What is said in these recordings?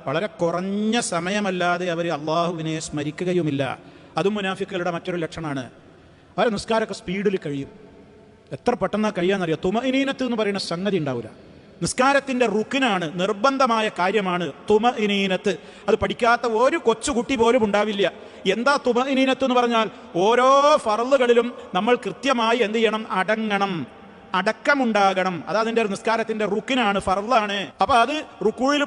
വളരെ കുറഞ്ഞ സമയമല്ലാതെ അവർ അള്ളാഹുവിനെ സ്മരിക്കുകയുമില്ല. അതും മുനാഫിക്കുകളുടെ മറ്റൊരു ലക്ഷണമാണ്. അവർ നിസ്കാരമൊക്കെ സ്പീഡിൽ കഴിയും. എത്ര പെട്ടെന്നാ കഴിയാന്നറിയാം. തുമഇനീനത്ത് എന്ന് പറയുന്ന സംഗതി ഉണ്ടാവില്ല. നിസ്കാരത്തിന്റെ റുക്കിനാണ്, നിർബന്ധമായ കാര്യമാണ് തുമഇനീനത്ത്. അത് പഠിക്കാത്ത ഒരു കൊച്ചുകുട്ടി പോലും ഉണ്ടാവില്ല. എന്താ തുമഇനീനത്ത് എന്ന് പറഞ്ഞാൽ? ഓരോ ഫർളുകളിലും നമ്മൾ കൃത്യമായി എന്ത് ചെയ്യണം? അടക്കമുണ്ടാകണം. അത് അതിന്റെ ഒരു നിസ്കാരത്തിന്റെ റുക്കിനാണ്, ഫർളാണ്. അപ്പൊ അത് റുക്കുഴിൽ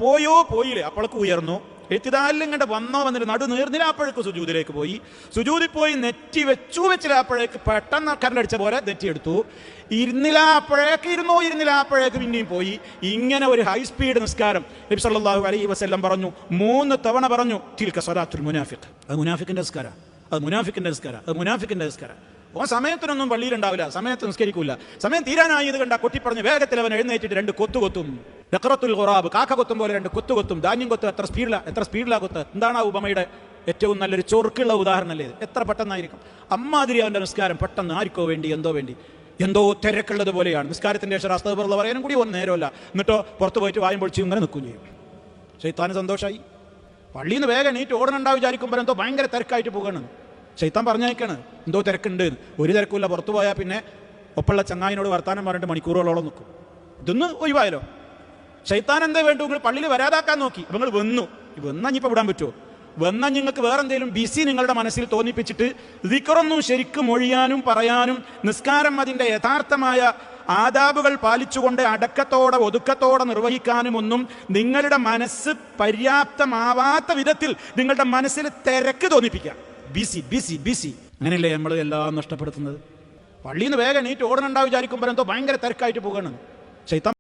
പോയില്ലേ അപ്പോഴേക്ക് ഉയർന്നു. എഴുത്തിദാലിൽ ഇങ്ങോട്ട് വന്നിട്ട് നടു നീർന്നില്ല, അപ്പോഴേക്ക് സുജൂദിലേക്ക് പോയി. സുജൂദിൽ പോയി നെറ്റി വെച്ചില്ല, അപ്പോഴേക്ക് പെട്ടെന്ന് കരണ്ടടിച്ച പോലെ നെറ്റി എടുത്തു. ഇരുന്നില്ല, അപ്പോഴേക്ക് പിന്നെയും പോയി. ഇങ്ങനെ ഒരു ഹൈ സ്പീഡ് നിസ്കാരം നബി സല്ലല്ലാഹു അലൈഹി വസല്ലം പറഞ്ഞു, 3 തവണ പറഞ്ഞു, തിൽക സ്വലാത്തുൽ മുനാഫിഖ്. അത് മുനാഫിക്കിന്റെ നിസ്കാരം. ഓ സമയത്തിനൊന്നും പള്ളിയിലുണ്ടാവില്ല, സമയത്ത് നിസ്കരിക്കൂല. സമയം തീരാനായി ഇത് കണ്ട കൊട്ടിപ്പറഞ്ഞ് വേഗത്തിൽ അവൻ എഴുന്നേറ്റിട്ട് 2 കൊത്തുകൊത്തും. ബഖറത്തുൽ ഖുറാബ്, കാക്ക കൊത്തും പോലെ 2 കൊത്തുകൊത്തും. ധാന്യം കൊത്തും. എത്ര സ്പീഡിലാ കൊത്ത്. എന്താണ് ആ ഉപമയുടെ ഏറ്റവും നല്ലൊരു ചൊറുക്കുള്ള ഉദാഹരണമല്ലേ? എത്ര പെട്ടെന്നായിരിക്കും. അമ്മാതിരി അവന്റെ നിസ്കാരം. പെട്ടെന്ന് ആർക്കോ വേണ്ടി എന്തോ തിരക്കുള്ളത് പോലെയാണ്. നിസ്കാരത്തിന്റെ അസ്തഗ്ഫിറുല്ലാഹ് പറയാനും കൂടി ഒന്നും നേരമല്ല. എന്നിട്ടോ പുറത്ത് പോയിട്ട് വായും പൊളിച്ച് ഇങ്ങനെ നിൽക്കുകയും ചെയ്യും. ശൈത്താന് സന്തോഷമായി. പള്ളിയിൽ നിന്ന് വേഗം നീറ്റ് ഓടണുണ്ടാവും വിചാരിക്കുമ്പോൾ എന്തോ ഭയങ്കര തിരക്കായിട്ട് പോകണം. ശൈത്താൻ പറഞ്ഞേക്കാണ് എന്തോ തിരക്കുണ്ട്. ഒരു തിരക്കില്ല. പുറത്തു പോയാൽ പിന്നെ ഒപ്പുള്ള ചങ്ങായിനോട് വർത്താനം പറഞ്ഞിട്ട് മണിക്കൂറുകളോളം നിൽക്കും. ഇതൊന്ന് ഒഴിവായാലോ. ശൈത്താൻ എന്തേ വേണ്ടു? നിങ്ങൾ പള്ളിയിൽ വരാതാക്കാൻ നോക്കി. നിങ്ങൾ വന്നാ ഇനിയിപ്പോൾ വിടാൻ പറ്റുമോ? വന്നാൽ നിങ്ങൾക്ക് വേറെ എന്തെങ്കിലും ബിസി നിങ്ങളുടെ മനസ്സിൽ തോന്നിപ്പിച്ചിട്ട് ദിക്റൊന്നും ശരിക്കും മൊഴിയാനും പറയാനും നിസ്കാരം അതിൻ്റെ യഥാർത്ഥമായ ആദാബുകൾ പാലിച്ചുകൊണ്ട് അടക്കത്തോടെ ഒതുക്കത്തോടെ നിർവഹിക്കാനും ഒന്നും നിങ്ങളുടെ മനസ്സ് പര്യാപ്തമാവാത്ത വിധത്തിൽ നിങ്ങളുടെ മനസ്സിൽ തിരക്ക് തോന്നിപ്പിക്കാം. ബിസി അങ്ങനെയല്ലേ നമ്മൾ എല്ലാം നഷ്ടപ്പെടുത്തുന്നത്. പള്ളിയിൽ നിന്ന് വേഗം നീറ്റ് ഓടണുണ്ടാവും വിചാരിക്കുമ്പോൾ എന്തോ ഭയങ്കര തിരക്കായിട്ട് പോകണം. ശൈത്താൻ